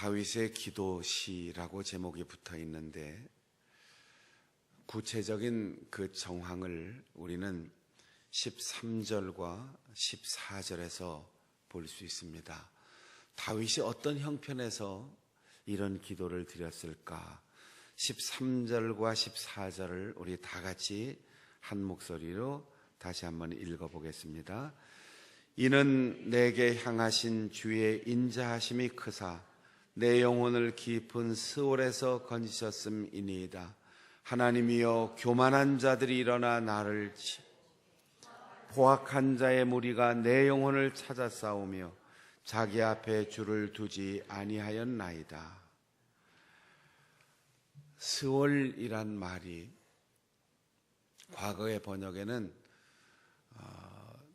다윗의 기도시라고 제목이 붙어 있는데 구체적인 그 정황을 우리는 13절과 14절에서 볼 수 있습니다. 다윗이 어떤 형편에서 이런 기도를 드렸을까? 13절과 14절을 우리 다 같이 한 목소리로 다시 한번 읽어보겠습니다. 이는 내게 향하신 주의 인자하심이 크사 내 영혼을 깊은 스올에서 건지셨음이니이다. 하나님이여, 교만한 자들이 일어나 나를 포악한 자의 무리가 내 영혼을 찾아 싸우며 자기 앞에 주를 두지 아니하였나이다. 스올이란 말이 과거의 번역에는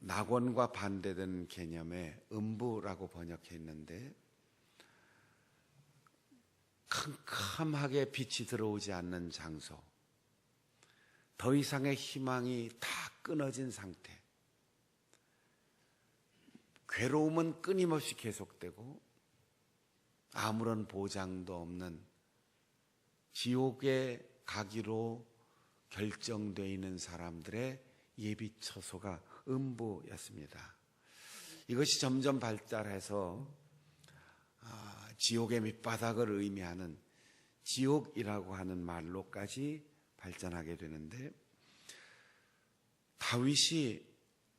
낙원과 반대된 개념의 음부라고 번역했는데, 캄캄하게 빛이 들어오지 않는 장소, 더 이상의 희망이 다 끊어진 상태, 괴로움은 끊임없이 계속되고 아무런 보장도 없는 지옥에 가기로 결정되어 있는 사람들의 예비 처소가 음부였습니다. 이것이 점점 발달해서 지옥의 밑바닥을 의미하는 지옥이라고 하는 말로까지 발전하게 되는데, 다윗이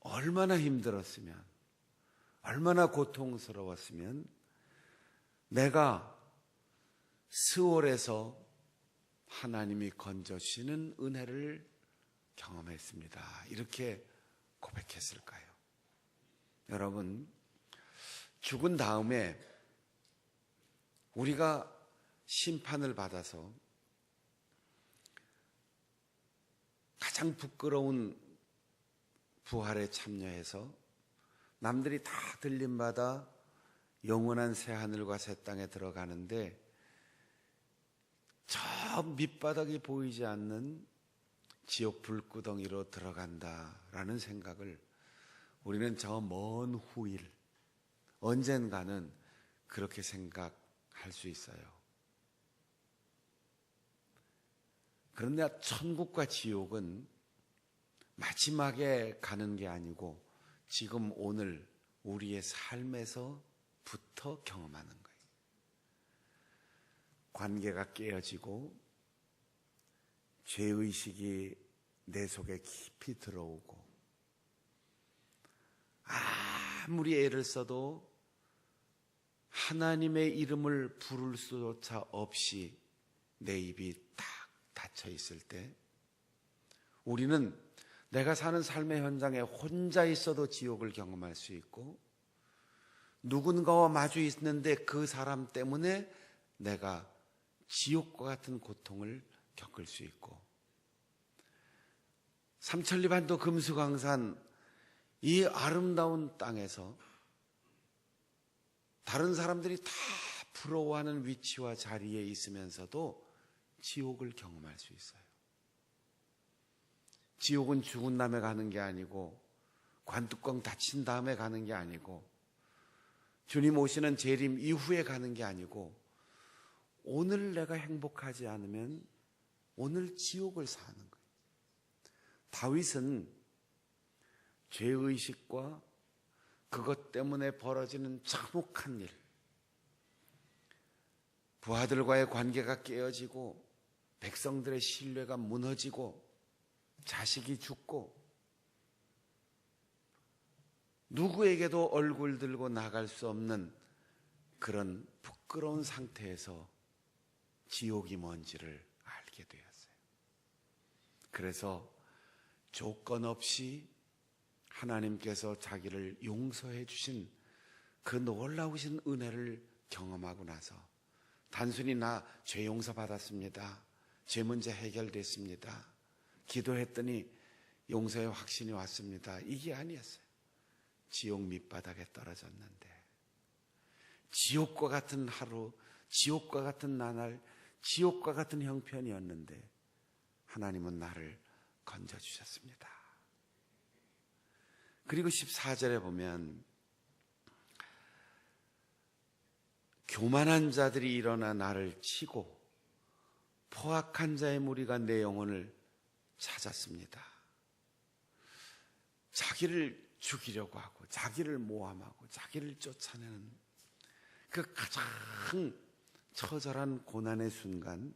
얼마나 힘들었으면, 얼마나 고통스러웠으면 내가 스올에서 하나님이 건져주시는 은혜를 경험했습니다, 이렇게 고백했을까요? 여러분, 죽은 다음에 우리가 심판을 받아서 가장 부끄러운 부활에 참여해서 남들이 다 들림받아 영원한 새하늘과 새 땅에 들어가는데, 저 밑바닥이 보이지 않는 지옥 불구덩이로 들어간다라는 생각을 우리는 저 먼 후일 언젠가는 그렇게 생각할 수 있어요. 그런데 천국과 지옥은 마지막에 가는 게 아니고 지금 오늘 우리의 삶에서부터 경험하는 거예요. 관계가 깨어지고 죄의식이 내 속에 깊이 들어오고 아무리 애를 써도 하나님의 이름을 부를 수조차 없이 내 입이 딱 닫혀 있을 때, 우리는 내가 사는 삶의 현장에 혼자 있어도 지옥을 경험할 수 있고, 누군가와 마주 있는데 그 사람 때문에 내가 지옥과 같은 고통을 겪을 수 있고, 삼천리반도 금수강산 이 아름다운 땅에서 다른 사람들이 다 부러워하는 위치와 자리에 있으면서도 지옥을 경험할 수 있어요. 지옥은 죽은 다음에 가는 게 아니고, 관뚜껑 닫힌 다음에 가는 게 아니고, 주님 오시는 재림 이후에 가는 게 아니고, 오늘 내가 행복하지 않으면 오늘 지옥을 사는 거예요. 다윗은 죄의식과 그것 때문에 벌어지는 참혹한 일, 부하들과의 관계가 깨어지고 백성들의 신뢰가 무너지고 자식이 죽고 누구에게도 얼굴 들고 나갈 수 없는 그런 부끄러운 상태에서 지옥이 뭔지를 알게 되었어요. 그래서 조건 없이 하나님께서 자기를 용서해 주신 그 놀라우신 은혜를 경험하고 나서 단순히 나 죄 용서 받았습니다, 죄 문제 해결됐습니다, 기도했더니 용서의 확신이 왔습니다, 이게 아니었어요. 지옥 밑바닥에 떨어졌는데, 지옥과 같은 하루, 지옥과 같은 나날, 지옥과 같은 형편이었는데 하나님은 나를 건져주셨습니다. 그리고 14절에 보면 교만한 자들이 일어나 나를 치고 포악한 자의 무리가 내 영혼을 찾았습니다. 자기를 죽이려고 하고 자기를 모함하고 자기를 쫓아내는 그 가장 처절한 고난의 순간,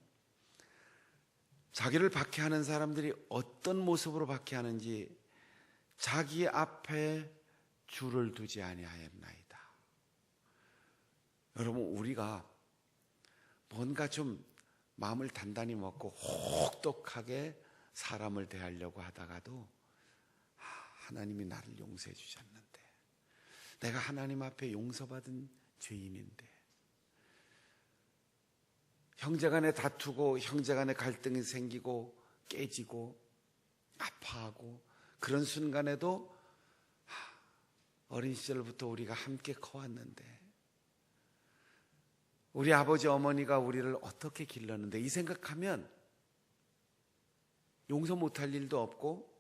자기를 박해하는 사람들이 어떤 모습으로 박해하는지 자기 앞에 줄을 두지 아니하였나이다. 여러분, 우리가 뭔가 좀 마음을 단단히 먹고 혹독하게 사람을 대하려고 하다가도 하나님이 나를 용서해 주셨는데, 내가 하나님 앞에 용서받은 죄인인데, 형제간에 다투고 형제간에 갈등이 생기고 깨지고 아파하고 그런 순간에도 어린 시절부터 우리가 함께 커왔는데 우리 아버지 어머니가 우리를 어떻게 길렀는데, 이 생각하면 용서 못할 일도 없고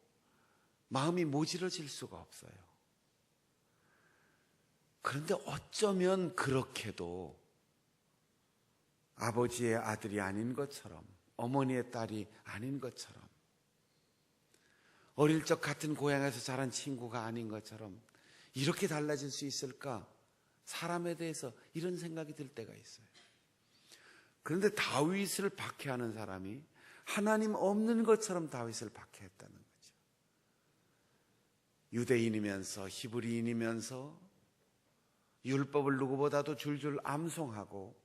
마음이 모질어질 수가 없어요. 그런데 어쩌면 그렇게도 아버지의 아들이 아닌 것처럼, 어머니의 딸이 아닌 것처럼, 어릴 적 같은 고향에서 자란 친구가 아닌 것처럼 이렇게 달라질 수 있을까? 사람에 대해서 이런 생각이 들 때가 있어요. 그런데 다윗을 박해하는 사람이 하나님 없는 것처럼 다윗을 박해했다는 거죠. 유대인이면서 히브리인이면서 율법을 누구보다도 줄줄 암송하고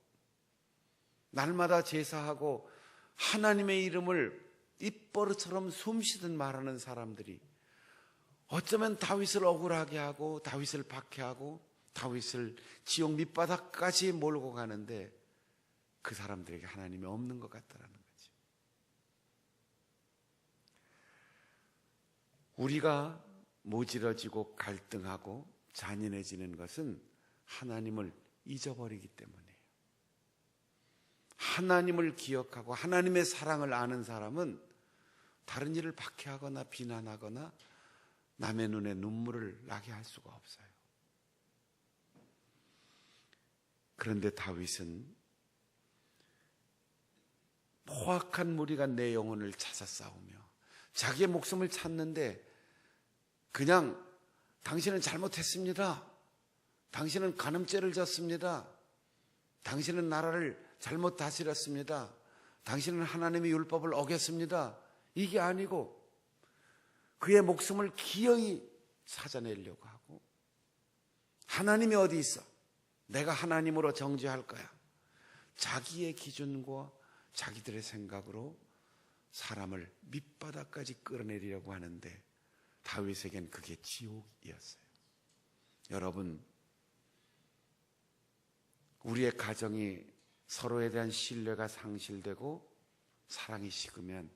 날마다 제사하고 하나님의 이름을 입버릇처럼 숨쉬듯 말하는 사람들이 어쩌면 다윗을 억울하게 하고 다윗을 박해하고 다윗을 지옥 밑바닥까지 몰고 가는데, 그 사람들에게 하나님이 없는 것 같다라는 거죠. 우리가 모질어지고 갈등하고 잔인해지는 것은 하나님을 잊어버리기 때문이에요. 하나님을 기억하고 하나님의 사랑을 아는 사람은 다른 일을 박해하거나 비난하거나 남의 눈에 눈물을 나게 할 수가 없어요. 그런데 다윗은 포악한 무리가 내 영혼을 찾아 싸우며 자기의 목숨을 찾는데, 그냥 당신은 잘못했습니다, 당신은 간음죄를 졌습니다, 당신은 나라를 잘못 다스렸습니다, 당신은 하나님의 율법을 어겼습니다, 이게 아니고 그의 목숨을 기어이 찾아내려고 하고, 하나님이 어디 있어? 내가 하나님으로 정죄할 거야. 자기의 기준과 자기들의 생각으로 사람을 밑바닥까지 끌어내리려고 하는데, 다윗에겐 그게 지옥이었어요. 여러분, 우리의 가정이 서로에 대한 신뢰가 상실되고 사랑이 식으면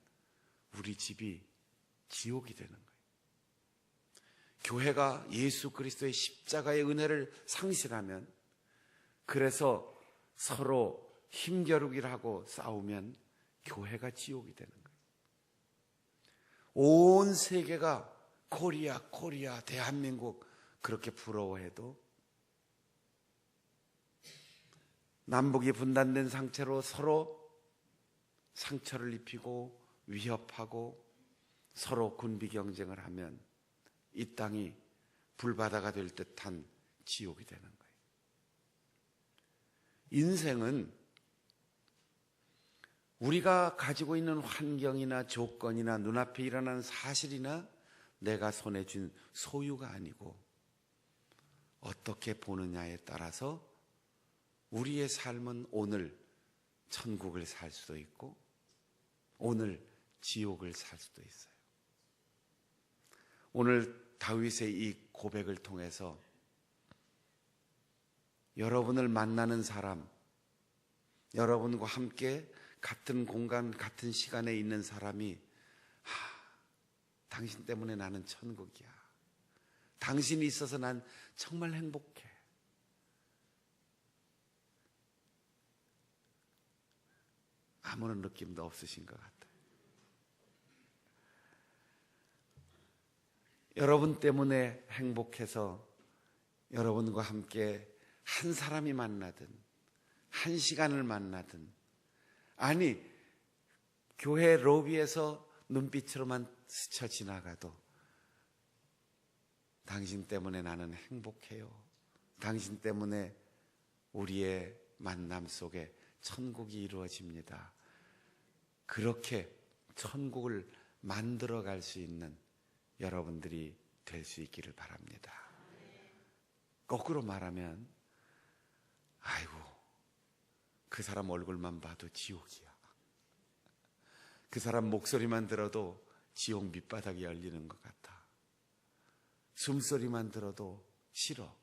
우리 집이 지옥이 되는 거예요. 교회가 예수 그리스도의 십자가의 은혜를 상실하면, 그래서 서로 힘겨루기를 하고 싸우면 교회가 지옥이 되는 거예요. 온 세계가 코리아, 코리아, 대한민국 그렇게 부러워해도 남북이 분단된 상태로 서로 상처를 입히고 위협하고 서로 군비 경쟁을 하면 이 땅이 불바다가 될 듯한 지옥이 되는 거예요. 인생은 우리가 가지고 있는 환경이나 조건이나 눈앞에 일어나는 사실이나 내가 손에 쥔 소유가 아니고 어떻게 보느냐에 따라서 우리의 삶은 오늘 천국을 살 수도 있고 오늘 지옥을 살 수도 있어요. 오늘 다윗의 이 고백을 통해서 여러분을 만나는 사람, 여러분과 함께 같은 공간, 같은 시간에 있는 사람이 당신 때문에 나는 천국이야. 당신이 있어서 난 정말 행복해. 아무런 느낌도 없으신 것 같아요. 여러분 때문에 행복해서 여러분과 함께 한 사람이 만나든 한 시간을 만나든, 아니 교회 로비에서 눈빛으로만 스쳐 지나가도 당신 때문에 나는 행복해요. 당신 때문에 우리의 만남 속에 천국이 이루어집니다. 그렇게 천국을 만들어갈 수 있는 여러분들이 될 수 있기를 바랍니다. 거꾸로 말하면, 아이고, 그 사람 얼굴만 봐도 지옥이야. 그 사람 목소리만 들어도 지옥 밑바닥이 열리는 것 같아. 숨소리만 들어도 싫어.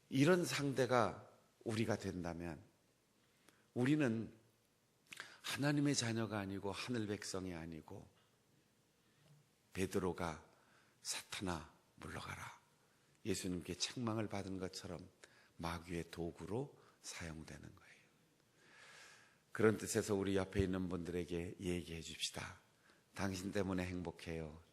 이런 상대가 우리가 된다면 우리는 하나님의 자녀가 아니고 하늘 백성이 아니고 베드로가 사탄아 물러가라, 예수님께 책망을 받은 것처럼 마귀의 도구로 사용되는 거예요. 그런 뜻에서 우리 옆에 있는 분들에게 얘기해 줍시다. 당신 때문에 행복해요.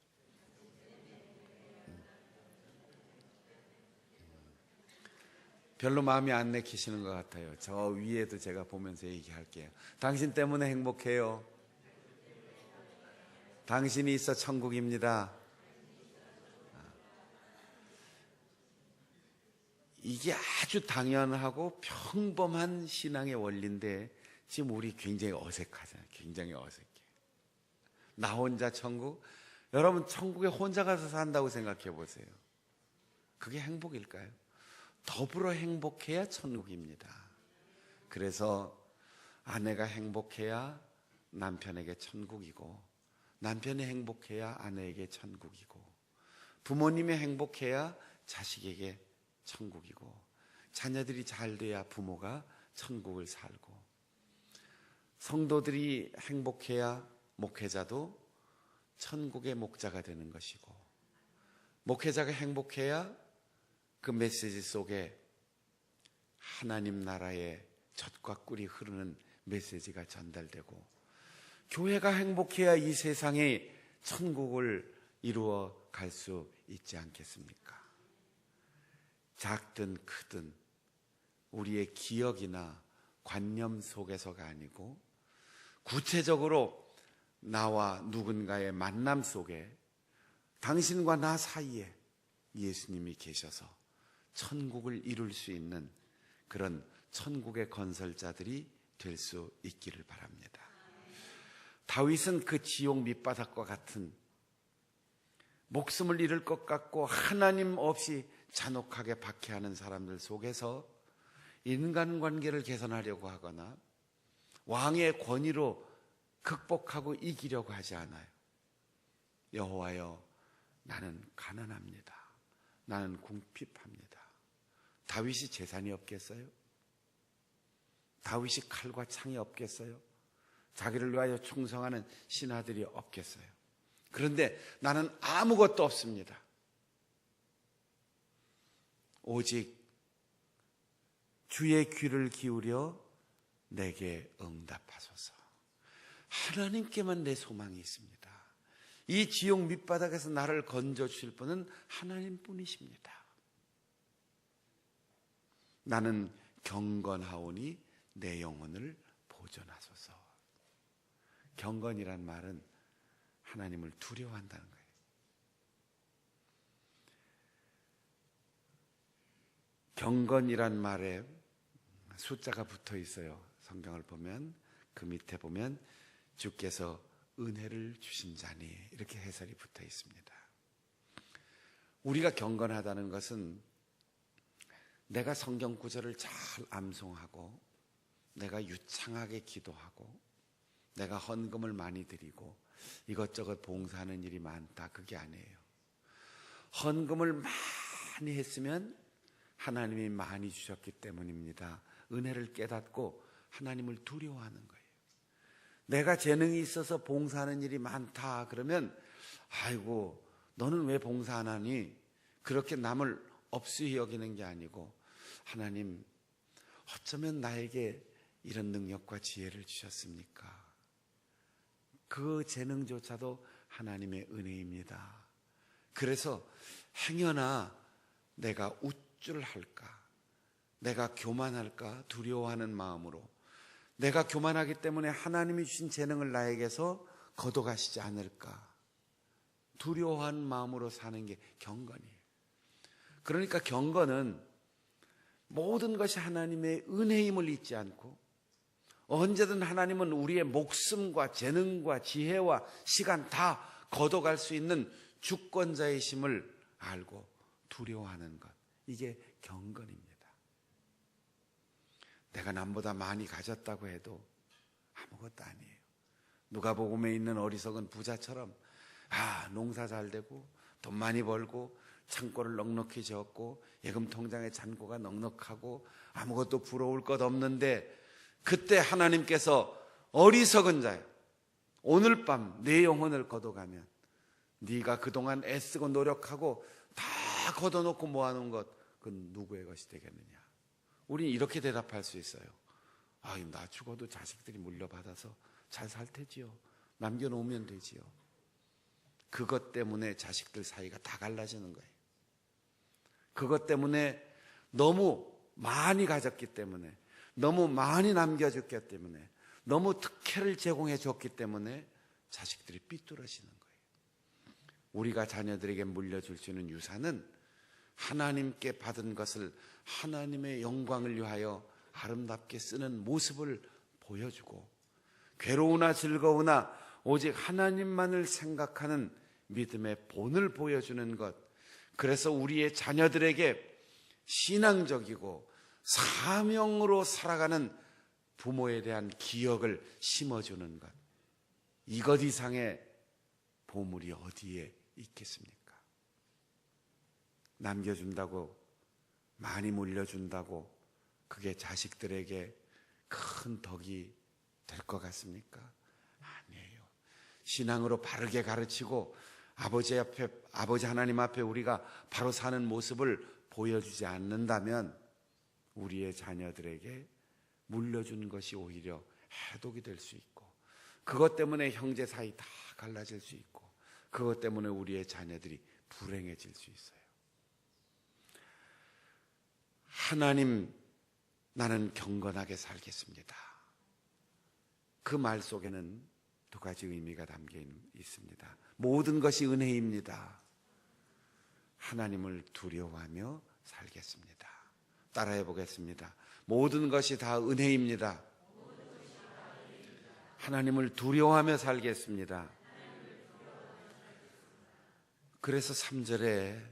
별로 마음이 안 내키시는 것 같아요. 저 위에도 제가 보면서 얘기할게요. 당신 때문에 행복해요. 당신이 있어 천국입니다. 이게 아주 당연하고 평범한 신앙의 원리인데 지금 우리 굉장히 어색하잖아요. 굉장히 어색해. 나 혼자 천국? 여러분 천국에 혼자 가서 산다고 생각해 보세요. 그게 행복일까요? 더불어 행복해야 천국입니다. 그래서 아내가 행복해야 남편에게 천국이고, 남편이 행복해야 아내에게 천국이고, 부모님이 행복해야 자식에게 천국이고, 자녀들이 잘 돼야 부모가 천국을 살고, 성도들이 행복해야 목회자도 천국의 목자가 되는 것이고, 목회자가 행복해야 그 메시지 속에 하나님 나라의 젖과 꿀이 흐르는 메시지가 전달되고, 교회가 행복해야 이 세상에 천국을 이루어 갈 수 있지 않겠습니까? 작든 크든 우리의 기억이나 관념 속에서가 아니고 구체적으로 나와 누군가의 만남 속에 당신과 나 사이에 예수님이 계셔서 천국을 이룰 수 있는 그런 천국의 건설자들이 될 수 있기를 바랍니다. 다윗은 그 지옥 밑바닥과 같은 목숨을 잃을 것 같고 하나님 없이 잔혹하게 박해하는 사람들 속에서 인간관계를 개선하려고 하거나 왕의 권위로 극복하고 이기려고 하지 않아요. 여호와여, 나는 가난합니다. 나는 궁핍합니다. 다윗이 재산이 없겠어요? 다윗이 칼과 창이 없겠어요? 자기를 위하여 충성하는 신하들이 없겠어요? 그런데 나는 아무것도 없습니다. 오직 주의 귀를 기울여 내게 응답하소서. 하나님께만 내 소망이 있습니다. 이 지옥 밑바닥에서 나를 건져주실 분은 하나님뿐이십니다. 나는 경건하오니 내 영혼을 보존하소서. 경건이란 말은 하나님을 두려워한다는 거예요. 경건이란 말에 숫자가 붙어 있어요. 성경을 보면 그 밑에 보면 주께서 은혜를 주신 자니 이렇게 해설이 붙어 있습니다. 우리가 경건하다는 것은 내가 성경 구절을 잘 암송하고 내가 유창하게 기도하고 내가 헌금을 많이 드리고 이것저것 봉사하는 일이 많다, 그게 아니에요. 헌금을 많이 했으면 하나님이 많이 주셨기 때문입니다. 은혜를 깨닫고 하나님을 두려워하는 거예요. 내가 재능이 있어서 봉사하는 일이 많다 그러면 아이고 너는 왜 봉사 안 하니? 그렇게 남을 업수히 여기는 게 아니고 하나님 어쩌면 나에게 이런 능력과 지혜를 주셨습니까? 그 재능조차도 하나님의 은혜입니다. 그래서 행여나 내가 우쭐할까, 내가 교만할까 두려워하는 마음으로, 내가 교만하기 때문에 하나님이 주신 재능을 나에게서 걷어가시지 않을까 두려워하는 마음으로 사는 게 경건이에요. 그러니까 경건은 모든 것이 하나님의 은혜임을 잊지 않고, 언제든 하나님은 우리의 목숨과 재능과 지혜와 시간 다 걷어갈 수 있는 주권자이심을 알고 두려워하는 것, 이게 경건입니다. 내가 남보다 많이 가졌다고 해도 아무것도 아니에요. 누가복음에 있는 어리석은 부자처럼 농사 잘 되고 돈 많이 벌고 창고를 넉넉히 지었고 예금 통장에 잔고가 넉넉하고 아무것도 부러울 것 없는데, 그때 하나님께서 어리석은 자야, 오늘 밤 내 영혼을 걷어가면 네가 그동안 애쓰고 노력하고 다 걷어놓고 모아놓은 것, 그건 누구의 것이 되겠느냐. 우리는 이렇게 대답할 수 있어요. 나 죽어도 자식들이 물려받아서 잘 살 테지요. 남겨놓으면 되지요. 그것 때문에 자식들 사이가 다 갈라지는 거예요. 그것 때문에 너무 많이 가졌기 때문에, 너무 많이 남겨줬기 때문에, 너무 특혜를 제공해 줬기 때문에 자식들이 삐뚤어지는 거예요. 우리가 자녀들에게 물려줄 수 있는 유산은 하나님께 받은 것을 하나님의 영광을 위하여 아름답게 쓰는 모습을 보여주고, 괴로우나 즐거우나 오직 하나님만을 생각하는 믿음의 본을 보여주는 것, 그래서 우리의 자녀들에게 신앙적이고 사명으로 살아가는 부모에 대한 기억을 심어주는 것, 이것 이상의 보물이 어디에 있겠습니까? 남겨준다고, 많이 물려준다고 그게 자식들에게 큰 덕이 될 것 같습니까? 아니에요. 신앙으로 바르게 가르치고 아버지 하나님 앞에 우리가 바로 사는 모습을 보여주지 않는다면 우리의 자녀들에게 물려준 것이 오히려 해독이 될 수 있고, 그것 때문에 형제 사이 다 갈라질 수 있고, 그것 때문에 우리의 자녀들이 불행해질 수 있어요. 하나님, 나는 경건하게 살겠습니다. 그 말 속에는 두 가지 의미가 담겨 있습니다. 모든 것이 은혜입니다. 하나님을 두려워하며 살겠습니다. 따라해 보겠습니다. 모든 것이 다 은혜입니다. 하나님을 두려워하며 살겠습니다. 그래서 3절에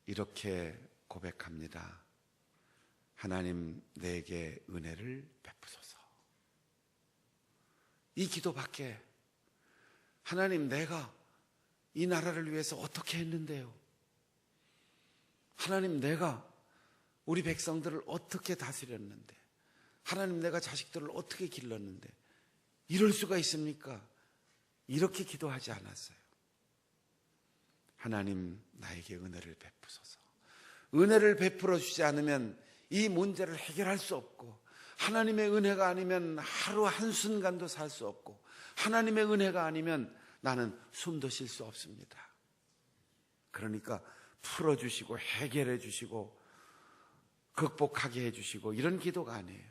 이렇게 고백합니다. 하나님, 내게 은혜를 베푸소서. 이 기도밖에, 하나님, 내가 이 나라를 위해서 어떻게 했는데요? 하나님, 내가 우리 백성들을 어떻게 다스렸는데, 하나님, 내가 자식들을 어떻게 길렀는데 이럴 수가 있습니까? 이렇게 기도하지 않았어요. 하나님, 나에게 은혜를 베푸소서. 은혜를 베풀어 주지 않으면 이 문제를 해결할 수 없고, 하나님의 은혜가 아니면 하루 한순간도 살 수 없고, 하나님의 은혜가 아니면 나는 숨도 쉴 수 없습니다. 그러니까 풀어주시고 해결해 주시고 극복하게 해주시고 이런 기도가 아니에요.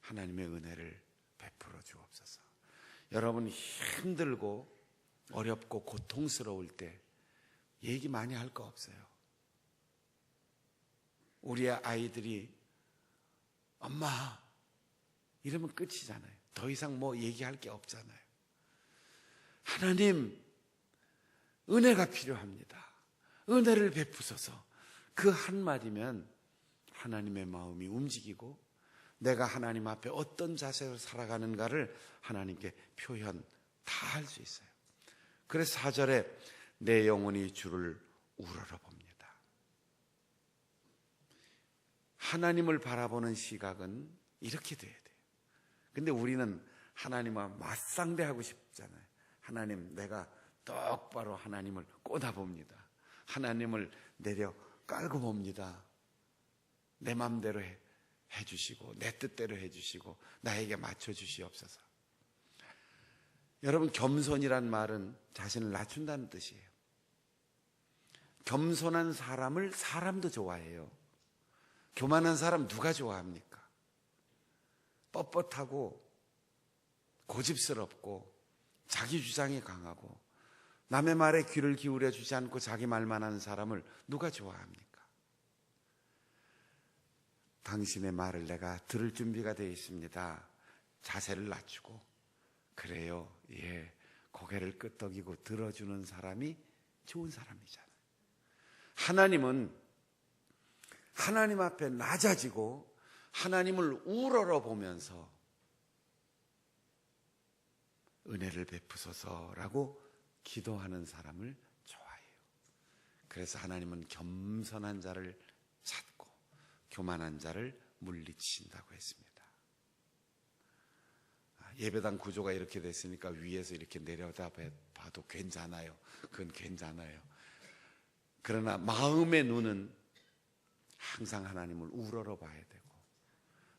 하나님의 은혜를 베풀어 주옵소서. 여러분, 힘들고 어렵고 고통스러울 때 얘기 많이 할 거 없어요. 우리의 아이들이 엄마 이러면 끝이잖아요. 더 이상 뭐 얘기할 게 없잖아요. 하나님, 은혜가 필요합니다. 은혜를 베푸소서. 그 한마디면 하나님의 마음이 움직이고 내가 하나님 앞에 어떤 자세로 살아가는가를 하나님께 표현 다 할 수 있어요. 그래서 4절에 내 영혼이 주를 우러러봅니다. 하나님을 바라보는 시각은 이렇게 돼야 돼요. 근데 우리는 하나님과 맞상대하고 싶잖아요. 하나님, 내가 똑바로 하나님을 꽂아봅니다. 하나님을 내려 깔고 봅니다. 내 마음대로 해주시고 내 뜻대로 해주시고 나에게 맞춰주시옵소서. 여러분, 겸손이란 말은 자신을 낮춘다는 뜻이에요. 겸손한 사람을 사람도 좋아해요. 교만한 사람 누가 좋아합니까? 뻣뻣하고 고집스럽고 자기 주장이 강하고 남의 말에 귀를 기울여 주지 않고 자기 말만 하는 사람을 누가 좋아합니까? 당신의 말을 내가 들을 준비가 되어 있습니다. 자세를 낮추고 그래요. 예, 고개를 끄덕이고 들어주는 사람이 좋은 사람이잖아요. 하나님은 하나님 앞에 낮아지고 하나님을 우러러 보면서 은혜를 베푸소서라고 기도하는 사람을 좋아해요. 그래서 하나님은 겸손한 자를 찾고 교만한 자를 물리치신다고 했습니다. 예배당 구조가 이렇게 됐으니까 위에서 이렇게 내려다 봐도 괜찮아요. 그건 괜찮아요. 그러나 마음의 눈은 항상 하나님을 우러러 봐야 되고,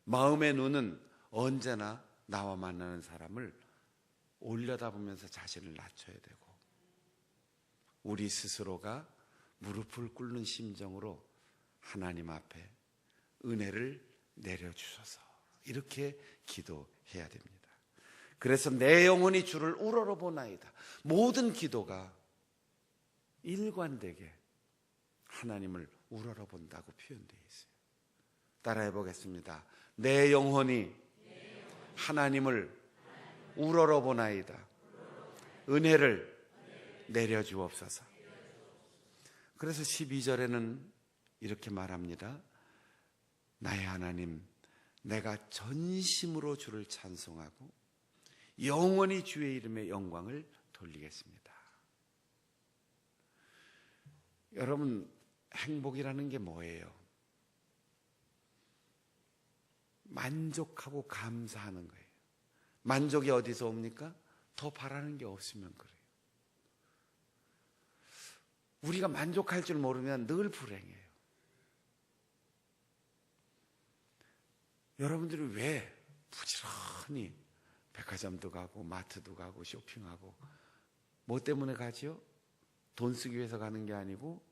마음의 눈은 언제나 나와 만나는 사람을 올려다보면서 자신을 낮춰야 되고, 우리 스스로가 무릎을 꿇는 심정으로 하나님 앞에 은혜를 내려주셔서 이렇게 기도해야 됩니다. 그래서 내 영혼이 주를 우러러 보나이다. 모든 기도가 일관되게 하나님을 우러러 본다고 표현되어 있어요. 따라해 보겠습니다. 내 영혼이 하나님을 우러러 보나이다. 은혜를 내려주옵소서. 그래서 12절에는 이렇게 말합니다. 나의 하나님, 내가 전심으로 주를 찬송하고 영원히 주의 이름의 영광을 돌리겠습니다. 여러분, 행복이라는 게 뭐예요? 만족하고 감사하는 거예요. 만족이 어디서 옵니까? 더 바라는 게 없으면 그래요. 우리가 만족할 줄 모르면 늘 불행해요. 여러분들이 왜 부지런히 백화점도 가고 마트도 가고 쇼핑하고 뭐 때문에 가지요? 돈 쓰기 위해서 가는 게 아니고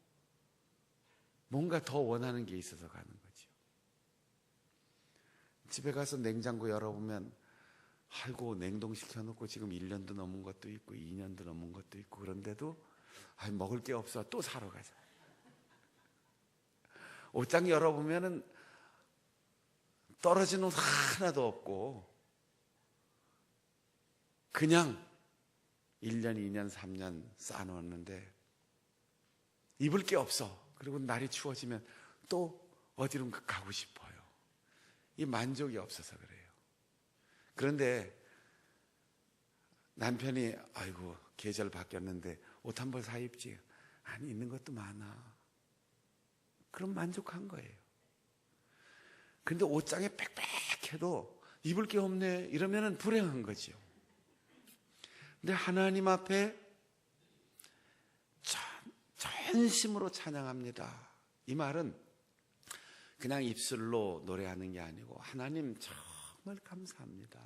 뭔가 더 원하는 게 있어서 가는 거죠. 집에 가서 냉장고 열어보면 아이고 냉동시켜 놓고 지금 1년도 넘은 것도 있고 2년도 넘은 것도 있고 그런데도 먹을 게 없어 또 사러 가자. 옷장 열어보면은 떨어진 옷 하나도 없고 그냥 1년, 2년, 3년 쌓아놓았는데 입을 게 없어. 그리고 날이 추워지면 또 어디론가 가고 싶어요. 이 만족이 없어서 그래요. 그런데 남편이 아이고 계절 바뀌었는데 옷 한 벌 사 입지. 아니 있는 것도 많아. 그럼 만족한 거예요. 근데 옷장에 빽빽해도 입을 게 없네 이러면 불행한 거죠. 근데 하나님 앞에 전심으로 찬양합니다. 이 말은 그냥 입술로 노래하는 게 아니고 하나님 정말 감사합니다.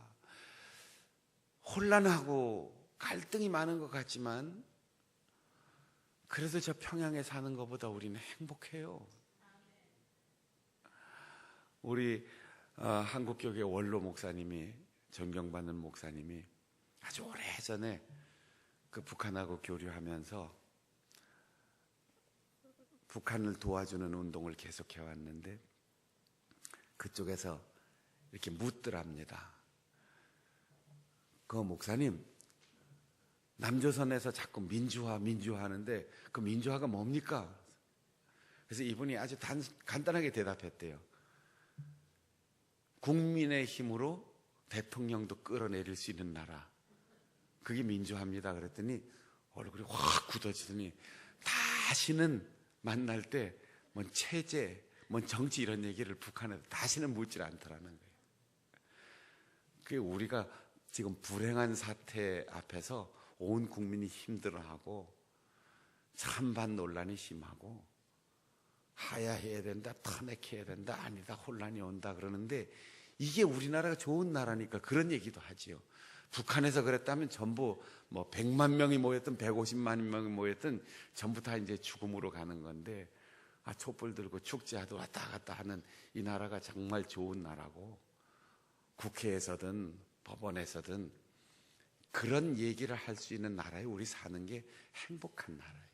혼란하고 갈등이 많은 것 같지만 그래도 저 평양에 사는 것보다 우리는 행복해요. 우리 한국교회 원로 목사님이 존경받는 목사님이 아주 오래전에 그 북한하고 교류하면서 북한을 도와주는 운동을 계속해 왔는데 그쪽에서 이렇게 묻더랍니다. 그 목사님 남조선에서 자꾸 민주화 하는데 그 민주화가 뭡니까? 그래서 이분이 아주 간단하게 대답했대요. 국민의 힘으로 대통령도 끌어내릴 수 있는 나라, 그게 민주화입니다. 그랬더니 얼굴이 확 굳어지더니 다시는 만날 때 뭔 체제, 뭔 정치 이런 얘기를 북한에 다시는 묻질 않더라는 거예요. 그게 우리가 지금 불행한 사태 앞에서 온 국민이 힘들어하고 찬반 논란이 심하고 하야해야 된다, 탄핵해야 된다, 아니다, 혼란이 온다 그러는데 이게 우리나라가 좋은 나라니까 그런 얘기도 하지요. 북한에서 그랬다면 전부 뭐 100만 명이 모였든 150만 명이 모였든 전부 다 이제 죽음으로 가는 건데 촛불 들고 축제하도 왔다 갔다 하는 이 나라가 정말 좋은 나라고, 국회에서든 법원에서든 그런 얘기를 할 수 있는 나라에 우리 사는 게 행복한 나라예요.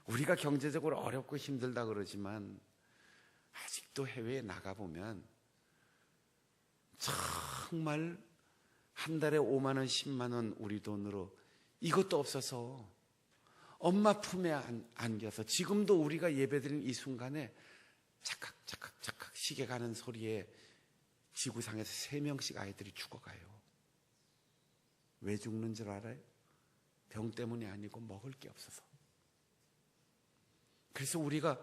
우리가 경제적으로 어렵고 힘들다 그러지만 아직도 해외에 나가보면 정말 한 달에 5만 원, 10만 원 우리 돈으로 이것도 없어서 엄마 품에 안겨서, 지금도 우리가 예배드리는 이 순간에 착각 시계 가는 소리에 지구상에서 3명씩 아이들이 죽어가요. 왜 죽는 줄 알아요? 병 때문이 아니고 먹을 게 없어서. 그래서 우리가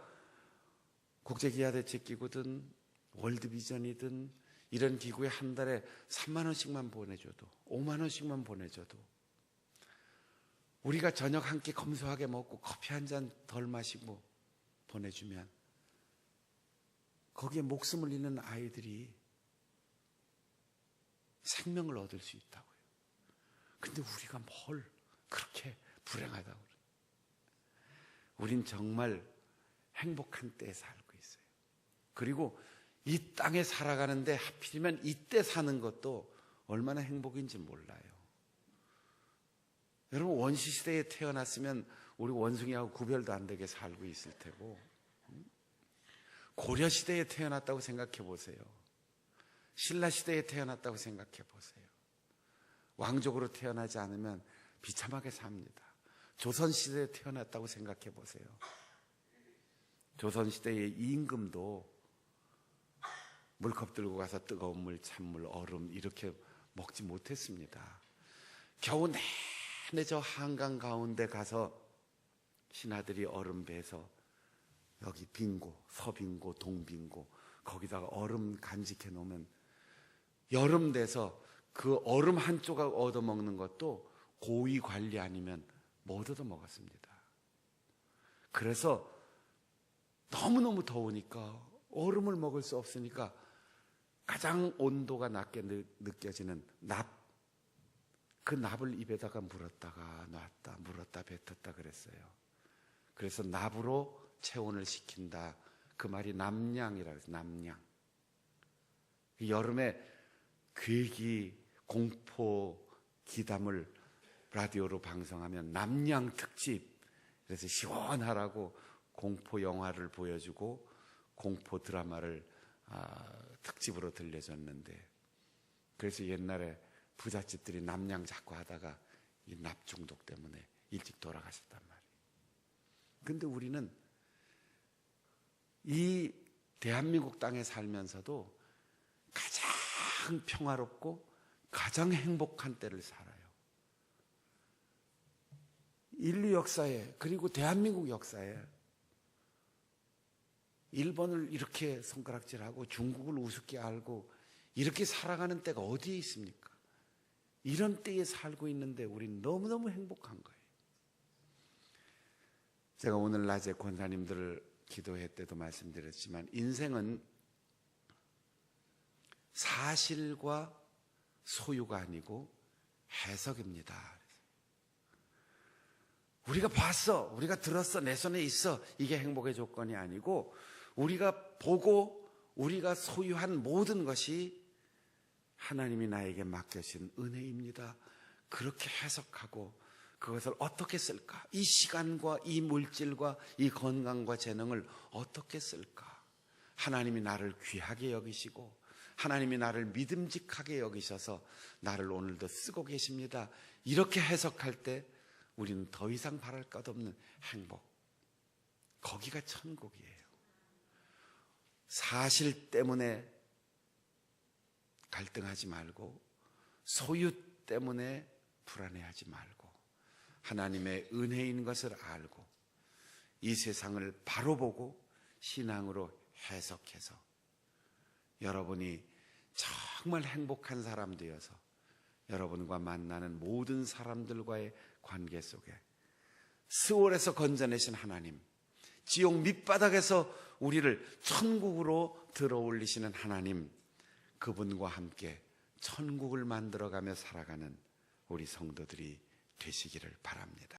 국제기아대책기구든 월드비전이든 이런 기구에 한 달에 3만 원씩만 보내줘도, 5만 원씩만 보내줘도, 우리가 저녁 한 끼 검소하게 먹고 커피 한 잔 덜 마시고 보내주면 거기에 목숨을 잃는 아이들이 생명을 얻을 수 있다고요. 근데 우리가 뭘 그렇게 불행하다고 그래요. 우린 정말 행복한 때에 살고 있어요. 그리고 이 땅에 살아가는데 하필이면 이때 사는 것도 얼마나 행복인지 몰라요. 여러분, 원시시대에 태어났으면 우리 원숭이하고 구별도 안 되게 살고 있을 테고, 고려시대에 태어났다고 생각해 보세요. 신라시대에 태어났다고 생각해 보세요. 왕족으로 태어나지 않으면 비참하게 삽니다. 조선시대에 태어났다고 생각해 보세요. 조선시대의 임금도 물컵 들고 가서 뜨거운 물, 찬물, 얼음 이렇게 먹지 못했습니다. 겨우 내내 저 한강 가운데 가서 신하들이 얼음 배서 여기 빙고, 서빙고, 동빙고 거기다가 얼음 간직해 놓으면 여름 돼서 그 얼음 한 조각 얻어먹는 것도 고위 관리 아니면 못 얻어먹었습니다. 그래서 너무너무 더우니까 얼음을 먹을 수 없으니까 가장 온도가 낮게 느껴지는 납, 그 납을 입에다가 물었다가 놨다 물었다 뱉었다 그랬어요. 그래서 납으로 체온을 식힌다. 그 말이 남량이라고 해서 남량. 여름에 괴기 공포 기담을 라디오로 방송하면 남량 특집, 그래서 시원하라고 공포 영화를 보여주고 공포 드라마를 특집으로 들려줬는데, 그래서 옛날에 부잣집들이 남량 자꾸 하다가 이 납 중독 때문에 일찍 돌아가셨단 말이에요. 근데 우리는 이 대한민국 땅에 살면서도 가장 평화롭고 가장 행복한 때를 살아요. 인류 역사에, 그리고 대한민국 역사에 일본을 이렇게 손가락질하고 중국을 우습게 알고 이렇게 살아가는 때가 어디에 있습니까? 이런 때에 살고 있는데 우린 너무너무 행복한 거예요. 제가 오늘 낮에 권사님들 기도회 때도 말씀드렸지만, 인생은 사실과 소유가 아니고 해석입니다. 우리가 봤어, 우리가 들었어, 내 손에 있어, 이게 행복의 조건이 아니고, 우리가 보고 우리가 소유한 모든 것이 하나님이 나에게 맡겨진 은혜입니다. 그렇게 해석하고 그것을 어떻게 쓸까? 이 시간과 이 물질과 이 건강과 재능을 어떻게 쓸까? 하나님이 나를 귀하게 여기시고 하나님이 나를 믿음직하게 여기셔서 나를 오늘도 쓰고 계십니다. 이렇게 해석할 때 우리는 더 이상 바랄 것 없는 행복, 거기가 천국이에요. 사실 때문에 갈등하지 말고, 소유 때문에 불안해하지 말고, 하나님의 은혜인 것을 알고 이 세상을 바로 보고 신앙으로 해석해서 여러분이 정말 행복한 사람 되어서 여러분과 만나는 모든 사람들과의 관계 속에 스월에서 건져내신 하나님, 지옥 밑바닥에서 우리를 천국으로 들어올리시는 하나님, 그분과 함께 천국을 만들어가며 살아가는 우리 성도들이 되시기를 바랍니다.